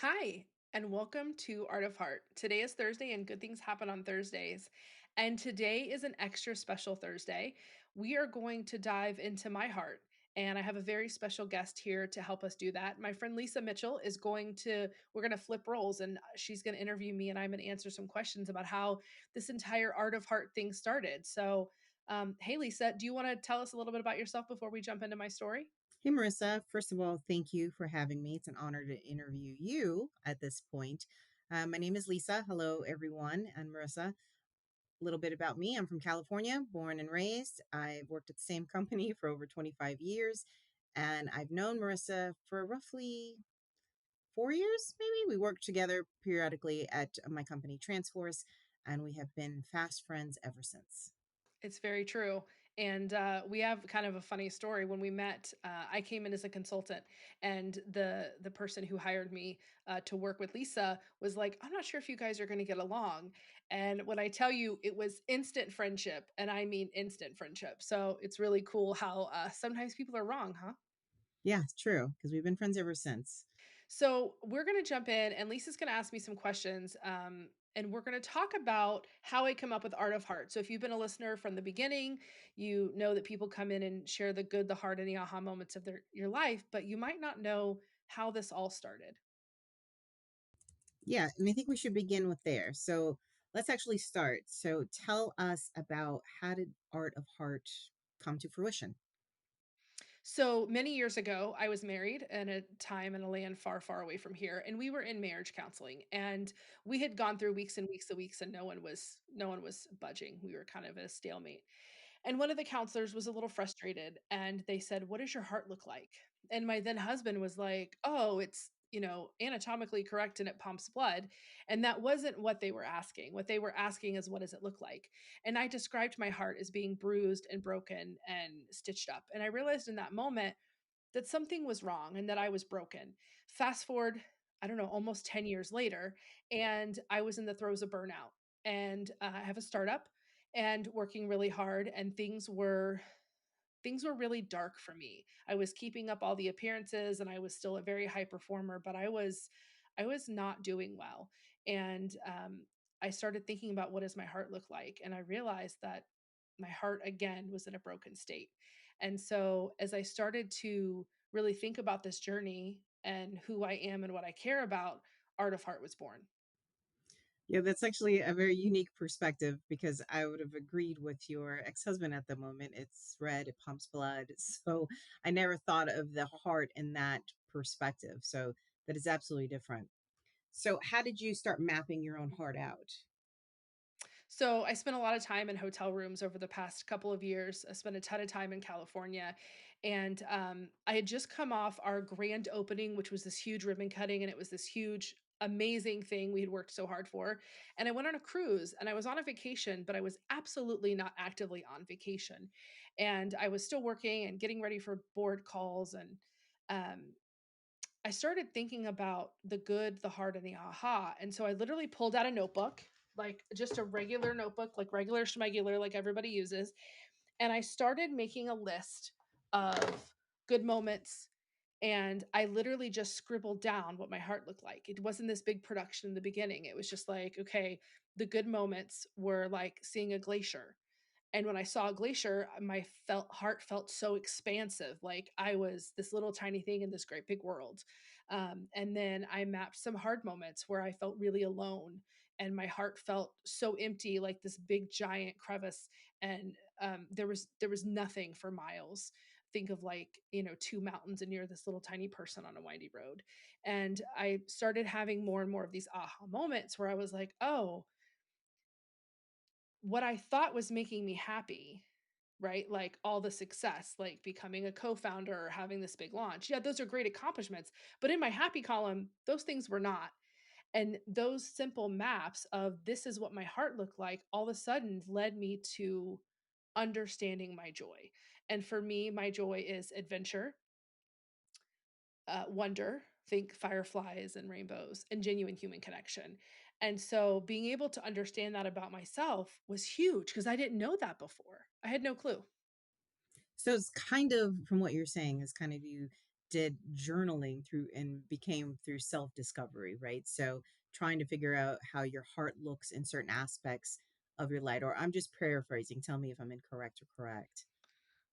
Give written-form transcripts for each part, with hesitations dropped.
Hi, and welcome to Art of Heart. Today is Thursday, and good things happen on Thursdays. And today is an extra special Thursday. We are going to dive into my heart, and I have a very special guest here to help us do that. My friend Lisa Mitchell is we're going to flip roles, and she's going to interview me, and I'm going to answer some questions about how this entire Art of Heart thing started. Hey, Lisa, do you want to tell us a little bit about yourself before we jump into my story? Hey, Marissa. First of all, thank you for having me. It's an honor to interview you at this point. My name is Lisa. Hello, everyone. And Marissa, a little bit about me. I'm from California, born and raised. I've worked at the same company for over 25 years, and I've known Marissa for roughly 4 years, maybe. We worked together periodically at my company, Transforce, and we have been fast friends ever since. It's very true. And we have kind of a funny story. When we met, I came in as a consultant, and the person who hired me to work with Lisa was like, "I'm not sure if you guys are going to get along." And when I tell you, it was instant friendship, and I mean instant friendship. So it's really cool how sometimes people are wrong, huh? Yeah, it's true, because we've been friends ever since. So we're going to jump in, and Lisa's going to ask me some questions. And we're going to talk about how I come up with Art of Heart. So if you've been a listener from the beginning, you know that people come in and share the good, the hard, and the aha moments of your life, but you might not know how this all started. Yeah, and I think we should begin with there. So let's actually start. So tell us about how did Art of Heart come to fruition? So many years ago, I was married in a time in a land far, far away from here, and we were in marriage counseling. And we had gone through weeks and weeks and weeks, and no one was budging. We were kind of at a stalemate. And one of the counselors was a little frustrated, and they said, "What does your heart look like?" And my then husband was like, "Oh, it's, anatomically correct and it pumps blood." And that wasn't what they were asking. What they were asking is, "What does it look like?" And I described my heart as being bruised and broken and stitched up. And I realized in that moment that something was wrong and that I was broken. Fast forward, I don't know, almost 10 years later, and I was in the throes of burnout. And I have a startup and working really hard, and things were really dark for me. I was keeping up all the appearances, and I was still a very high performer, but I was not doing well. And I started thinking about, what does my heart look like? And I realized that my heart again was in a broken state. And so as I started to really think about this journey and who I am and what I care about, Art of Heart was born. Yeah, that's actually a very unique perspective because I would have agreed with your ex-husband at the moment. It's red, it pumps blood. So I never thought of the heart in that perspective. So that is absolutely different. So how did you start mapping your own heart out? So I spent a lot of time in hotel rooms over the past couple of years. I spent a ton of time in California, and I had just come off our grand opening, which was this huge ribbon cutting, and it was this huge, amazing thing we had worked so hard for. And I went on a cruise, and I was on a vacation, but I was absolutely not actively on vacation, and I was still working and getting ready for board calls, and um, I started thinking about the good, the hard, and the aha. And so I literally pulled out a notebook, like just a regular notebook, like regular schmegular, like everybody uses. And I started making a list of good moments. And I literally just scribbled down what my heart looked like. It wasn't this big production in the beginning. It was just like, okay, the good moments were like seeing a glacier, and when I saw a glacier, my felt heart felt so expansive, like I was this little tiny thing in this great big world. And then I mapped some hard moments where I felt really alone, and my heart felt so empty, like this big giant crevice. And there was nothing for miles. Think of, like, two mountains, and you're this little tiny person on a windy road. And I started having more and more of these aha moments where I was like, oh, what I thought was making me happy, right? Like all the success, like becoming a co-founder or having this big launch. Yeah, those are great accomplishments. But in my happy column, those things were not. And those simple maps of this is what my heart looked like all of a sudden led me to understanding my joy. And for me, my joy is adventure, wonder, think fireflies and rainbows, and genuine human connection. And so being able to understand that about myself was huge because I didn't know that before. I had no clue. So it's kind of from what you're saying is kind of you did journaling through and became through self-discovery, right? So trying to figure out how your heart looks in certain aspects of your light, or I'm just paraphrasing. Tell me if I'm incorrect or correct.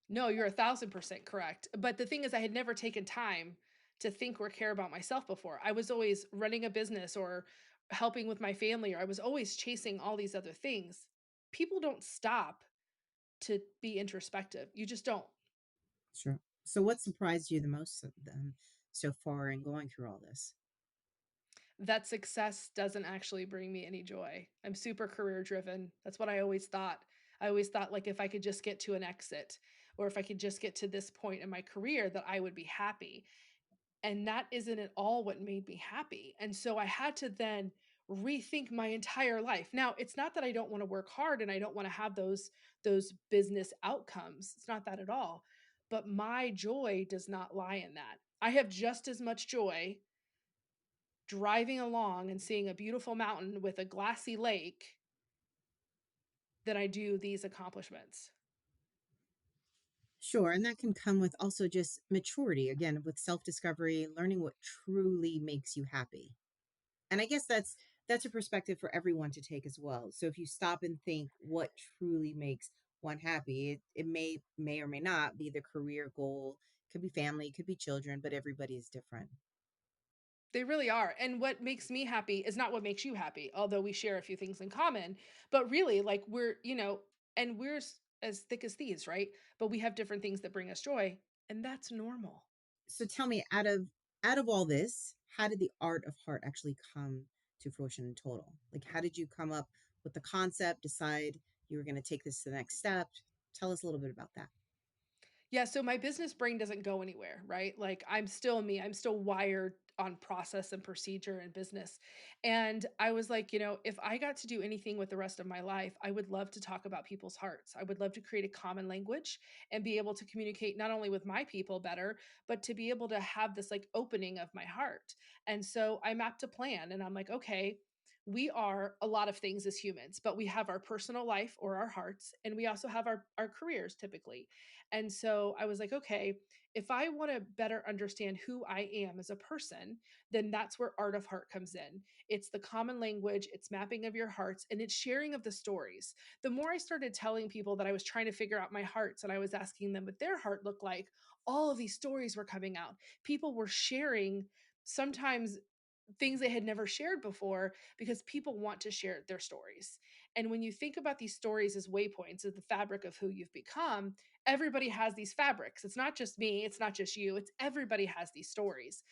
No, you're 1,000% correct. But the thing is, I had never taken time to think or care about myself before. I was always running a business or helping with my family, or I was always chasing all these other things. People don't stop to be introspective. You just don't. Sure. So what surprised you the most so far in going through all this? That success doesn't actually bring me any joy. I'm super career driven. That's what I always thought. I always thought like if I could just get to an exit or if I could just get to this point in my career that I would be happy. And that isn't at all what made me happy. And so I had to then rethink my entire life. Now, it's not that I don't want to work hard and I don't want to have those business outcomes. It's not that at all. But my joy does not lie in that. I have just as much joy driving along and seeing a beautiful mountain with a glassy lake than I do these accomplishments. Sure, and that can come with also just maturity, again, with self-discovery, learning what truly makes you happy. And I guess that's a perspective for everyone to take as well. So if you stop and think what truly makes one happy, it may or may not be the career goal, could be family, could be children, but everybody is different. They really are. And what makes me happy is not what makes you happy, although we share a few things in common. But really, like and as thick as thieves, right? But we have different things that bring us joy, and that's normal. So tell me, out of all this, how did the art of heart actually come to fruition in total? Like how did you come up with the concept, decide you were going to take this to the next step? Tell us a little bit about that. Yeah, so my business brain doesn't go anywhere, right? Like I'm still me. I'm still wired on process and procedure and business. And I was like, if I got to do anything with the rest of my life, I would love to talk about people's hearts. I would love to create a common language and be able to communicate not only with my people better, but to be able to have this like opening of my heart. And so I mapped a plan and I'm like, okay, we are a lot of things as humans, but we have our personal life or our hearts, and we also have our careers typically. And so I was like, okay, if I want to better understand who I am as a person, then that's where Art of Heart comes in. It's the common language, it's mapping of your hearts, and it's sharing of the stories. The more I started telling people that I was trying to figure out my hearts and I was asking them what their heart looked like, all of these stories were coming out. People were sharing sometimes things they had never shared before because people want to share their stories. And when you think about these stories as waypoints of the fabric of who you've become, everybody has these fabrics. It's not just me, it's not just you, it's everybody has these stories.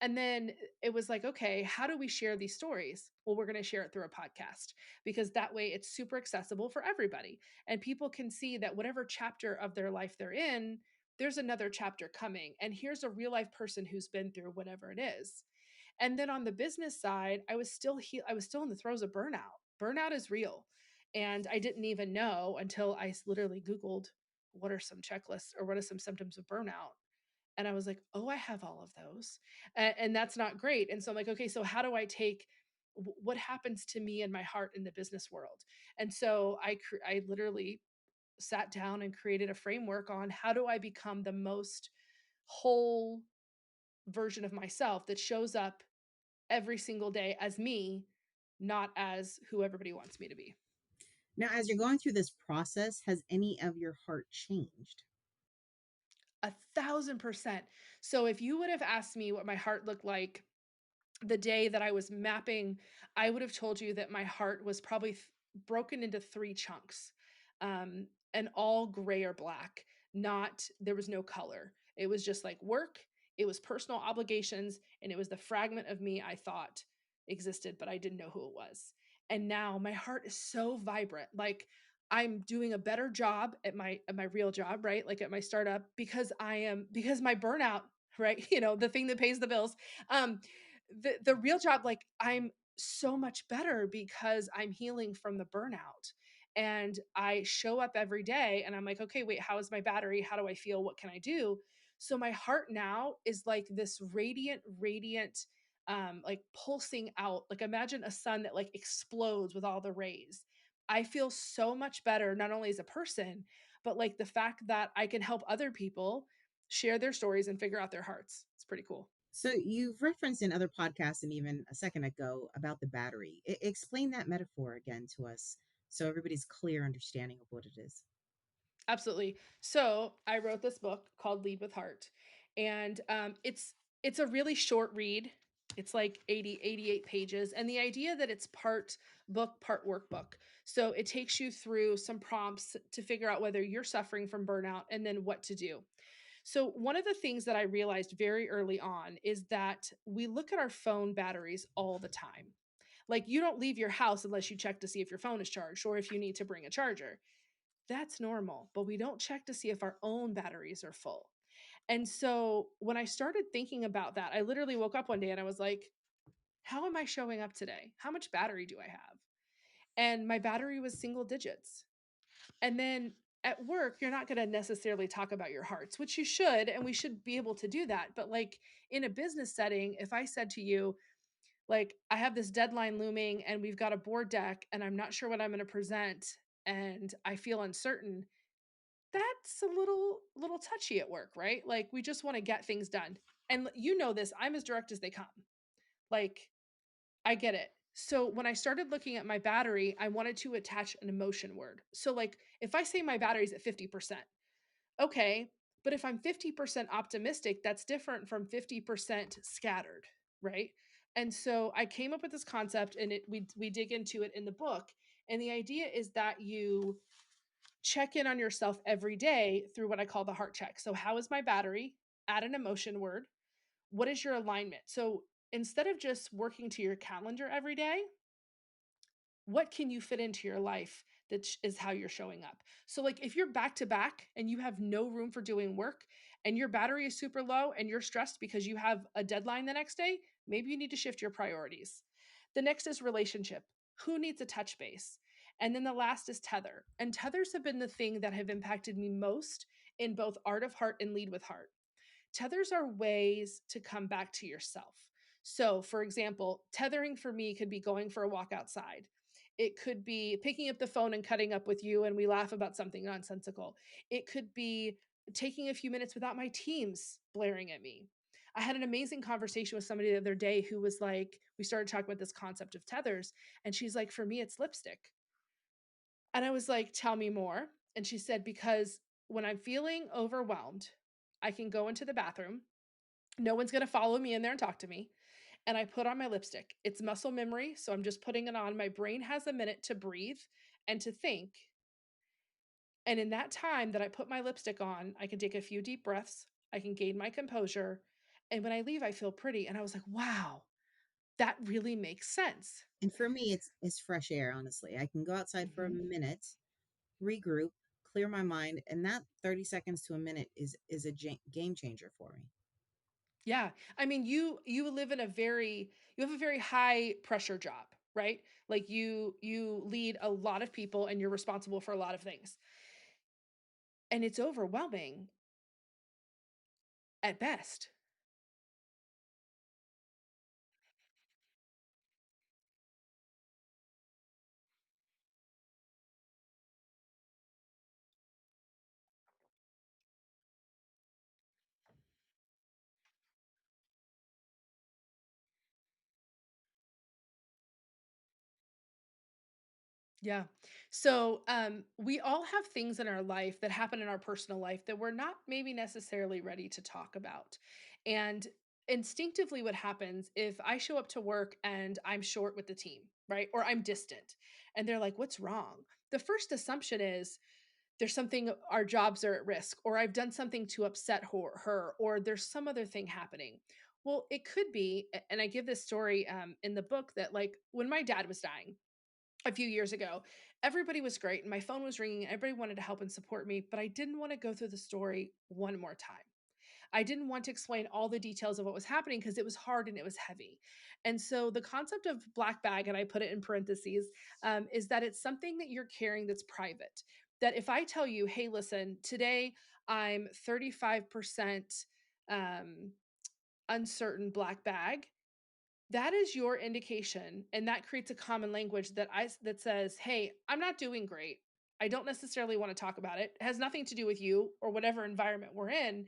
And then it was like, okay, how do we share these stories? Well, we're going to share it through a podcast because that way it's super accessible for everybody. And people can see that whatever chapter of their life they're in, there's another chapter coming. And here's a real life person who's been through whatever it is. And then on the business side, I was still in the throes of burnout. Burnout is real. And I didn't even know until literally Googled what are some checklists or what are some symptoms of burnout. And I was like, oh, I have all of those. And that's not great. And so I'm like, okay, so how do I take what happens to me and my heart in the business world? And so I literally sat down and created a framework on how do I become the most whole version of myself that shows up every single day as me, not as who everybody wants me to be. Now, as you're going through this process, has any of your heart changed? 1,000%. So if you would have asked me what my heart looked like the day that I was mapping, I would have told you that my heart was probably broken into three chunks, and all gray or black. Not there was no color. It was just like work. It was personal obligations, and it was the fragment of me I thought existed, but I didn't know who it was. And now my heart is so vibrant. Like I'm doing a better job at my real job, right? Like at my startup because my burnout, right? The thing that pays the bills. Um, the real job, like I'm so much better because I'm healing from the burnout. And I show up every day and I'm like, okay, wait, how is my battery? How do I feel? What can I do? So my heart now is like this radiant, like pulsing out. Like imagine a sun that like explodes with all the rays. I feel so much better, not only as a person, but like the fact that I can help other people share their stories and figure out their hearts. pretty cool. So you've referenced in other podcasts and even a second ago about the battery. Explain that metaphor again to us so everybody's clear understanding of what it is. Absolutely. So I wrote this book called Lead with Heart, and it's a really short read. It's like 88 pages, and the idea that it's part book, part workbook. So it takes you through some prompts to figure out whether you're suffering from burnout and then what to do. So one of the things that I realized very early on is that we look at our phone batteries all the time. Like you don't leave your house unless you check to see if your phone is charged or if you need to bring a charger. That's normal, but we don't check to see if our own batteries are full. And so when I started thinking about that, I literally woke up one day and I was like, how am I showing up today? How much battery do I have? And my battery was single digits. And then at work, you're not going to necessarily talk about your hearts, which you should, and we should be able to do that. But like in a business setting, if I said to you, like, I have this deadline looming and we've got a board deck and I'm not sure what I'm going to present and I feel uncertain, that's a little touchy at work, right? Like we just want to get things done. And you know this, I'm as direct as they come. Like I get it. So when I started looking at my battery, I wanted to attach an emotion word. So like if I say my battery's at 50%, okay, but if I'm 50% optimistic, that's different from 50% scattered, right? And so I came up with this concept and we dig into it in the book. And the idea is that you check in on yourself every day through what I call the heart check. So, how is my battery? Add an emotion word. What is your alignment? So, instead of just working to your calendar every day, what can you fit into your life that is how you're showing up? So, like if you're back to back and you have no room for doing work and your battery is super low and you're stressed because you have a deadline the next day, maybe you need to shift your priorities. The next is relationship. Who needs a touch base? And then the last is tether. And tethers have been the thing that have impacted me most in both Art of Heart and Lead with Heart. Tethers are ways to come back to yourself. So, for example, tethering for me could be going for a walk outside. It could be picking up the phone and cutting up with you, and we laugh about something nonsensical. It could be taking a few minutes without my teams blaring at me. I had an amazing conversation with somebody the other day who was like, we started talking about this concept of tethers, and she's like, for me, it's lipstick. And I was like, tell me more. And she said, because when I'm feeling overwhelmed, I can go into the bathroom. No one's going to follow me in there and talk to me. And I put on my lipstick. It's muscle memory. So I'm just putting it on. My brain has a minute to breathe and to think. And in that time that I put my lipstick on, I can take a few deep breaths. I can gain my composure. And when I leave, I feel pretty. And I was like, wow, that really makes sense. And for me, it's fresh air. Honestly, I can go outside for a Mhm. minute, regroup, clear my mind, and that 30 seconds to a minute is a game changer for me. Yeah. I mean, you live in a very you have a very high pressure job, right? Like you lead a lot of people and you're responsible for a lot of things. And it's overwhelming at best. Yeah. So, we all have things in our life that happen in our personal life that we're not maybe necessarily ready to talk about. And instinctively, what happens if I show up to work and I'm short with the team, right? Or I'm distant and they're like, what's wrong? The first assumption is there's something, our jobs are at risk, or I've done something to upset her, or there's some other thing happening. Well, it could be, and I give this story in the book that, like, when my dad was dying, a few years ago, everybody was great and my phone was ringing. Everybody wanted to help and support me, but I didn't want to go through the story one more time. I didn't want to explain all the details of what was happening because it was hard and it was heavy. And so the concept of black bag, and I put it in parentheses, is that it's something that you're carrying that's private. That if I tell you, hey, listen, today I'm 35% um, uncertain black bag, that is your indication, and that creates a common language that says, "Hey, I'm not doing great. I don't necessarily want to talk about it. It has nothing to do with you or whatever environment we're in,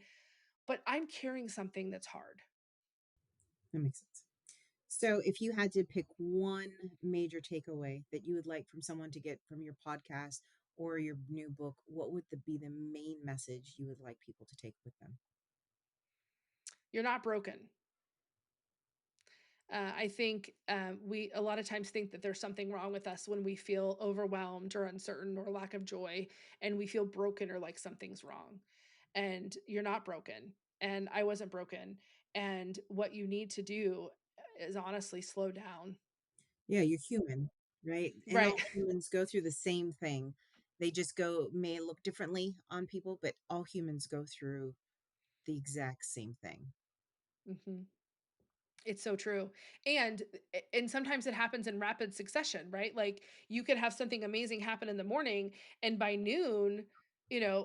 but I'm carrying something that's hard." That makes sense. So, if you had to pick one major takeaway that you would like from someone to get from your podcast or your new book, what would be the main message you would like people to take with them? You're not broken. I think we a lot of times think that there's something wrong with us when we feel overwhelmed or uncertain or lack of joy, and we feel broken or like something's wrong. And you're not broken. And I wasn't broken. And what you need to do is honestly slow down. Yeah, you're human, right? And Right. all humans go through the same thing. They just may look differently on people, but all humans go through the exact same thing. Mhm. It's so true. And sometimes it happens in rapid succession, right? Like you could have something amazing happen in the morning and by noon,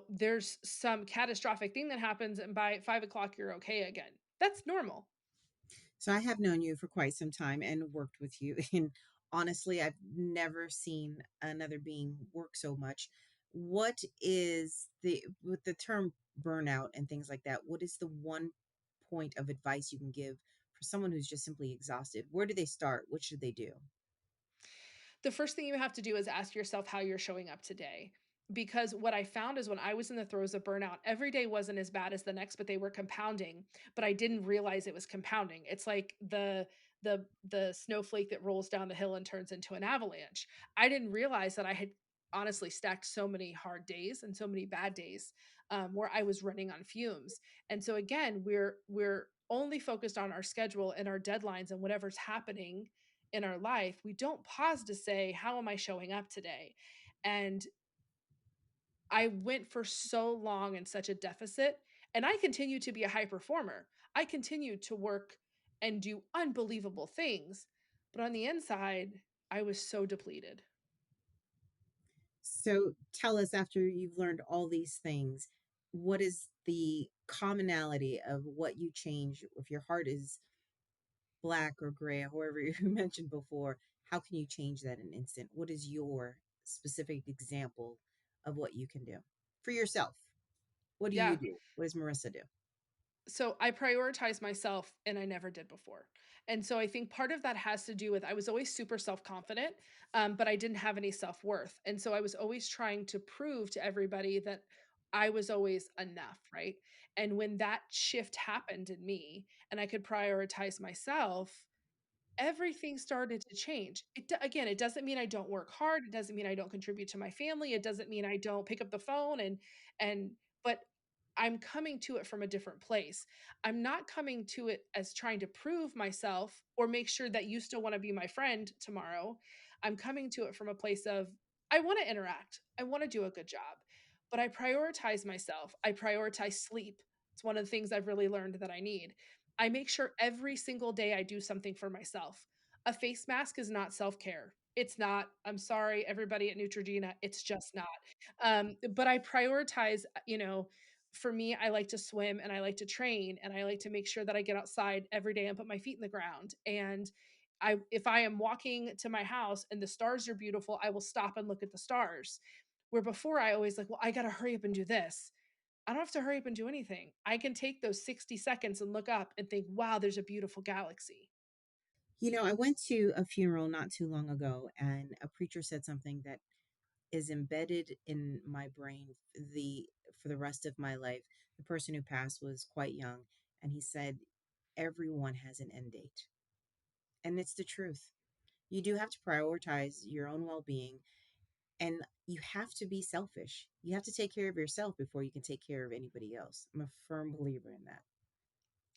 there's some catastrophic thing that happens and by 5 o'clock you're okay again. That's normal. So I have known you for quite some time and worked with you. And honestly, I've never seen another being work so much. What is with the term burnout and things like that? What is the one point of advice you can give for someone who's just simply exhausted? Where do they start? What should they do? The first thing you have to do is ask yourself how you're showing up today. Because what I found is when I was in the throes of burnout, every day wasn't as bad as the next, but they were compounding. But I didn't realize it was compounding. It's like the snowflake that rolls down the hill and turns into an avalanche. I didn't realize that I had honestly stacked so many hard days and so many bad days where I was running on fumes. And so again, we're only focused on our schedule and our deadlines and whatever's happening in our life, we don't pause to say, how am I showing up today? And I went for so long in such a deficit, and I continue to be a high performer. I continue to work and do unbelievable things. But on the inside, I was so depleted. So tell us, after you've learned all these things, what is the commonality of what you change if your heart is black or gray, or whoever you mentioned before? How can you change that in an instant? What is your specific example of what you can do for yourself? What do you Yeah. do? What does Marissa do? So I prioritize myself and I never did before. And so I think part of that has to do with I was always super self-confident, but I didn't have any self-worth. And so I was always trying to prove to everybody that I was always enough, right? And when that shift happened in me and I could prioritize myself, everything started to change. Again, it doesn't mean I don't work hard, it doesn't mean I don't contribute to my family, it doesn't mean I don't pick up the phone and but I'm coming to it from a different place. I'm not coming to it as trying to prove myself or make sure that you still wanna be my friend tomorrow. I'm coming to it from a place of, I wanna interact, I wanna do a good job, but I prioritize myself, I prioritize sleep. It's one of the things I've really learned that I need. I make sure every single day I do something for myself. A face mask is not self-care. It's not. I'm sorry, everybody at Neutrogena, it's just not. But I prioritize, for me, I like to swim and I like to train and I like to make sure that I get outside every day and put my feet in the ground. And if I am walking to my house and the stars are beautiful, I will stop and look at the stars. Where before I always like, well, I gotta hurry up and do this. I don't have to hurry up and do anything. I can take those 60 seconds and look up and think, wow, there's a beautiful galaxy. I went to a funeral not too long ago, and a preacher said something that is embedded in my brain for the rest of my life. The person who passed was quite young, and he said, "Everyone has an end date," and it's the truth. You do have to prioritize your own well-being, and you have to be selfish. You have to take care of yourself before you can take care of anybody else. I'm a firm believer in that.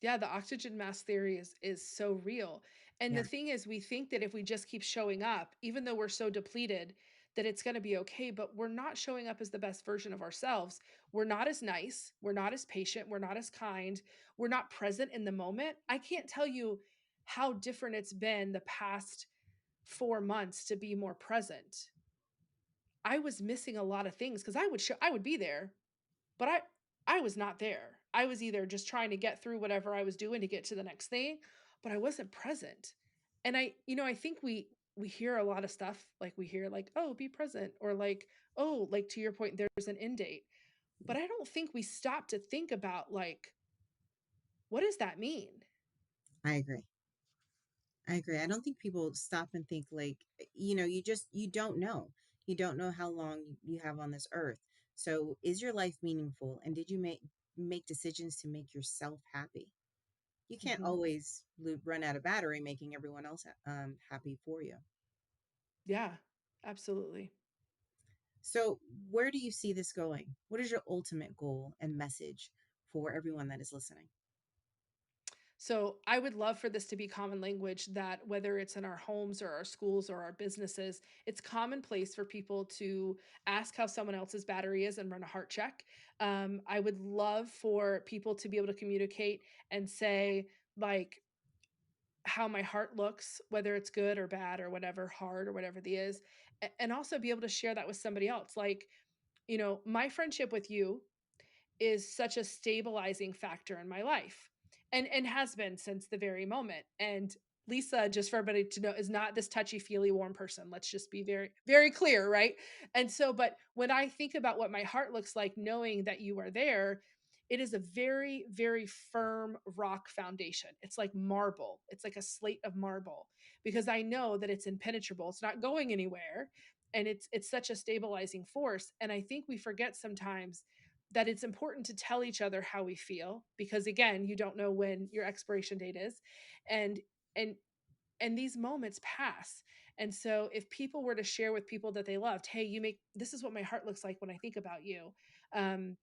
Yeah, the oxygen mask theory is so real. And Yeah. the thing is we think that if we just keep showing up, even though we're so depleted, that it's going to be okay, but we're not showing up as the best version of ourselves. We're not as nice, we're not as patient, we're not as kind, we're not present in the moment. I can't tell you how different it's been the past 4 months to be more present. I was missing a lot of things because I would be there, but I was not there. I was either just trying to get through whatever I was doing to get to the next thing, but I wasn't present. And I think we hear a lot of stuff, like we hear like, "Oh, be present," or like, "Oh," like to your point, there's an end date. But I don't think we stop to think about like, what does that mean? I agree. I agree. I don't think people stop and think like, you don't know. You don't know how long you have on this earth. So, is your life meaningful, and did you make decisions to make yourself happy? You can't Mhm. always run out of battery making everyone else happy for you. Yeah, absolutely. So, where do you see this going? What is your ultimate goal and message for everyone that is listening? So I would love for this to be common language that whether it's in our homes or our schools or our businesses, it's commonplace for people to ask how someone else's battery is and run a heart check. I would love for people to be able to communicate and say, like, how my heart looks, whether it's good or bad or whatever, hard or whatever the is, and also be able to share that with somebody else. Like, my friendship with you is such a stabilizing factor in my life and has been since the very moment. And Lisa, just for everybody to know, is not this touchy-feely warm person. Let's just be very, very clear, right? And so, but when I think about what my heart looks like, knowing that you are there, it is a very, very firm rock foundation. It's like marble. It's like a slate of marble because I know that it's impenetrable. It's not going anywhere. And it's such a stabilizing force. And I think we forget sometimes that it's important to tell each other how we feel because again, you don't know when your expiration date is and and and these moments pass. And so if people were to share with people that they loved, hey, you make this is what my heart looks like when I think about you. Um,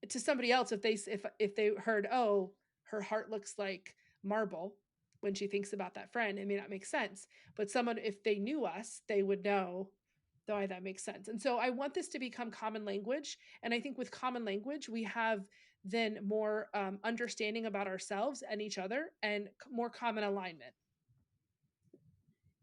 to somebody else, if they heard, oh, her heart looks like marble when she thinks about that friend, it may not make sense. But someone, if they knew us, they would know why that makes sense. And so I want this to become common language. And I think with common language, we have then more understanding about ourselves and each other and more common alignment.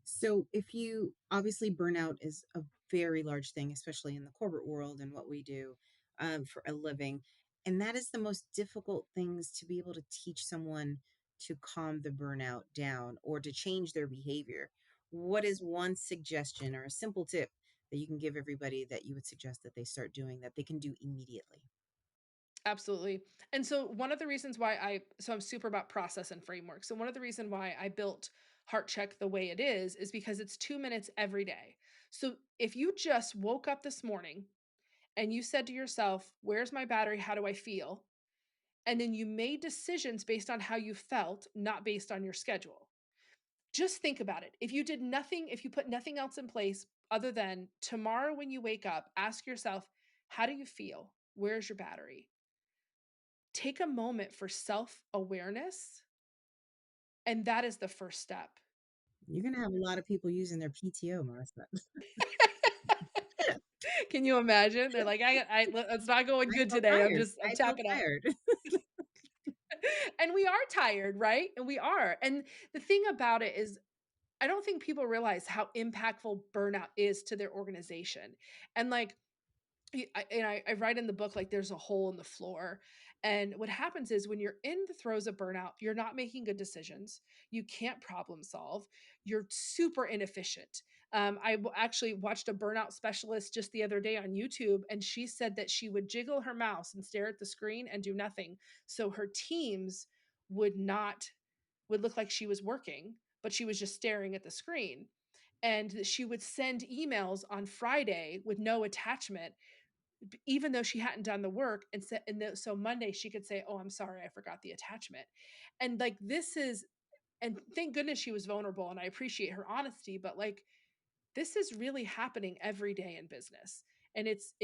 So, if you obviously burnout is a very large thing, especially in the corporate world and what we do for a living. And that is the most difficult things to be able to teach someone to calm the burnout down or to change their behavior. What is one suggestion or a simple tip that you can give everybody that you would suggest that they start doing that they can do immediately? Absolutely. And so one of the reasons why I'm super about process and framework. So one of the reason why I built Heart Check the way it is because it's 2 minutes every day. So if you just woke up this morning and you said to yourself, "Where's my battery? How do I feel?" And then you made decisions based on how you felt, not based on your schedule. Just think about it. If you did nothing, if you put nothing else in place other than tomorrow when you wake up, ask yourself, "How do you feel? Where's your battery?" Take a moment for self-awareness, and that is the first step. You're going to have a lot of people using their PTO, Marissa. Can you imagine? They're like, It's not going I good feel today. tired. I'm I feel tapping out." tired. And we are tired, right? And we are. And the thing about it is I don't think people realize how impactful burnout is to their organization. And like I write in the book like there's a hole in the floor. And what happens is when you're in the throes of burnout, you're not making good decisions. You can't problem solve. You're super inefficient. Actually watched a burnout specialist just the other day on YouTube, and she said that she would jiggle her mouse and stare at the screen and do nothing. So her teams would not would look like she was working, but she was just staring at the screen. And that she would send emails on Friday with no attachment even though she hadn't done the work so Monday she could say, "Oh, I'm sorry, I forgot the attachment." And like this is and thank goodness she was vulnerable and I appreciate her honesty, but like this is really happening every day in business and it's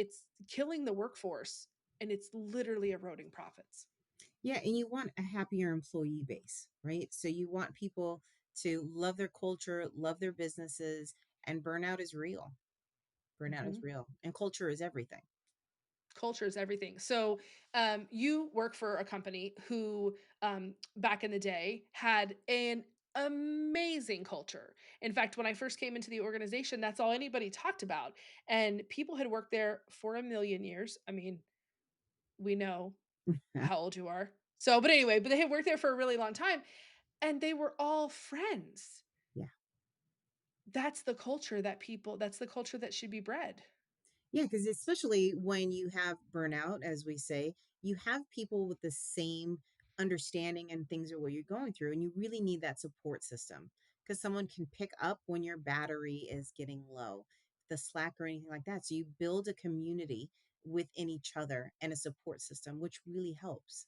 killing the workforce and it's literally eroding profits. Yeah, and you want a happier employee base, right? So you want people to love their culture, love their businesses, and burnout is real. Burnout is Mhm. real, and culture is everything. Culture is everything. So, you work for a company who, back in the day, had an amazing culture. In fact, when I first came into the organization, that's all anybody talked about, and people had worked there for a million years. I mean, we know how old you are. So, but anyway, but they had worked there for a really long time, and they were all friends. Yeah. That's the culture that should be bred. Yeah, because especially when you have burnout, as we say, you have people with the same understanding and things are what you're going through. And you really need that support system because someone can pick up when your battery is getting low, the slack or anything like that. So you build a community within each other and a support system, which really helps.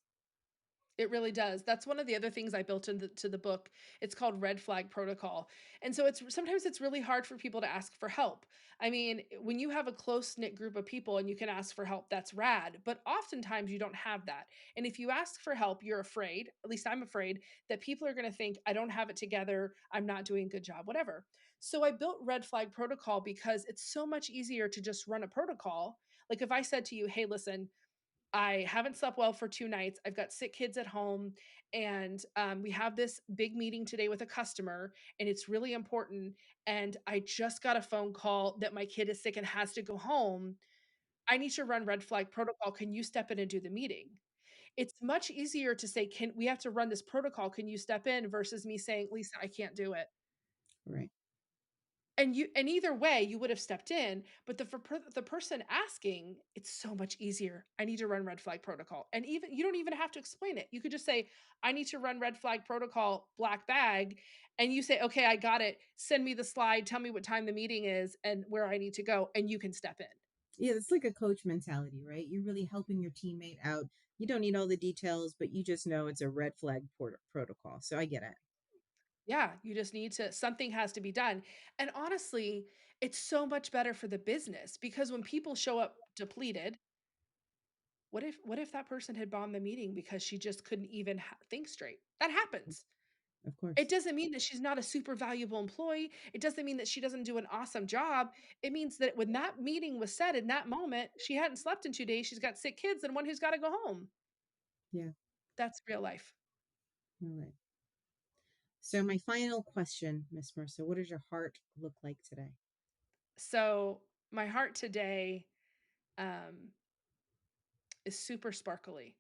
It really does. That's one of the other things I built into to the book. It's called red flag protocol. And so it's sometimes it's really hard for people to ask for help. I mean, when you have a close-knit group of people and you can ask for help, that's rad, but oftentimes you don't have that. And if you ask for help, you're afraid, at least I'm afraid, that people are going to think I don't have it together, I'm not doing a good job, whatever. So I built red flag protocol because it's so much easier to just run a protocol. Like if I said to you, "Hey, listen, I haven't slept well for 2 nights. I've got sick kids at home, and, we have this big meeting today with a customer, and it's really important, and I just got a phone call that my kid is sick and has to go home. I need to run red flag protocol. Can you step in and do the meeting?" It's much easier to say, "Can we have to run this protocol. Can you step in?" versus me saying, "Lisa, I can't do it." Right. And either way, you would have stepped in, but the person asking, it's so much easier. "I need to run red flag protocol." And even you don't even have to explain it. You could just say, "I need to run red flag protocol, black bag," and you say, "Okay, I got it. Send me the slide, tell me what time the meeting is and where I need to go," and you can step in. Yeah, it's like a coach mentality, right? You're really helping your teammate out. You don't need all the details, but you just know it's a red flag protocol. So I get it. Yeah, you just need to something has to be done. And honestly, it's so much better for the business because when people show up depleted, what if that person had bombed the meeting because she just couldn't even think straight? That happens. Of It course. doesn't mean that she's not a super valuable employee. It doesn't mean that she doesn't do an awesome job. It means that when that meeting was said in that moment, she hadn't slept in 2 days, she's got sick kids and one who's gotta go home. Yeah. That's real life. All right. So my final question, Miss Marissa, what does your heart look like today? So, my heart today, um, is super sparkly.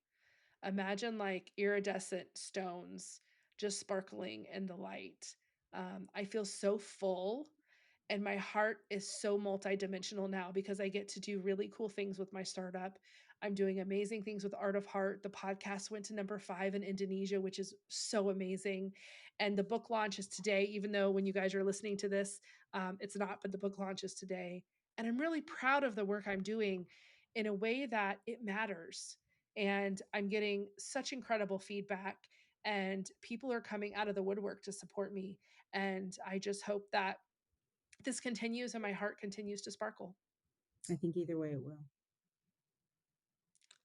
Imagine like iridescent stones just sparkling in the light. I feel so full and my heart is so multidimensional now because I get to do really cool things with my startup. I'm doing amazing things with Art of Heart. The podcast went to number 5 in Indonesia, which is so amazing. And the book launch is today, even though when you guys are listening to this, it's not, but the book launch is today. And I'm really proud of the work I'm doing in a way that it matters and I'm getting such incredible feedback and people are coming out of the woodwork to support me and I just hope that this continues and my heart continues to sparkle. I think either way it will.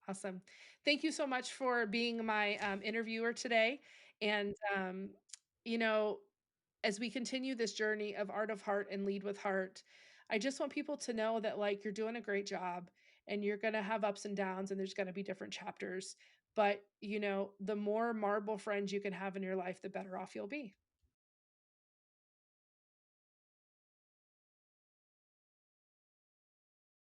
Awesome. Thank you so much for being my interviewer today. And, you know, as we continue this journey of Art of Heart and Lead with Heart, I just want people to know that like you're doing a great job and you're going to have ups and downs and there's going to be different chapters. But, the more marble friends you can have in your life, the better off you'll be.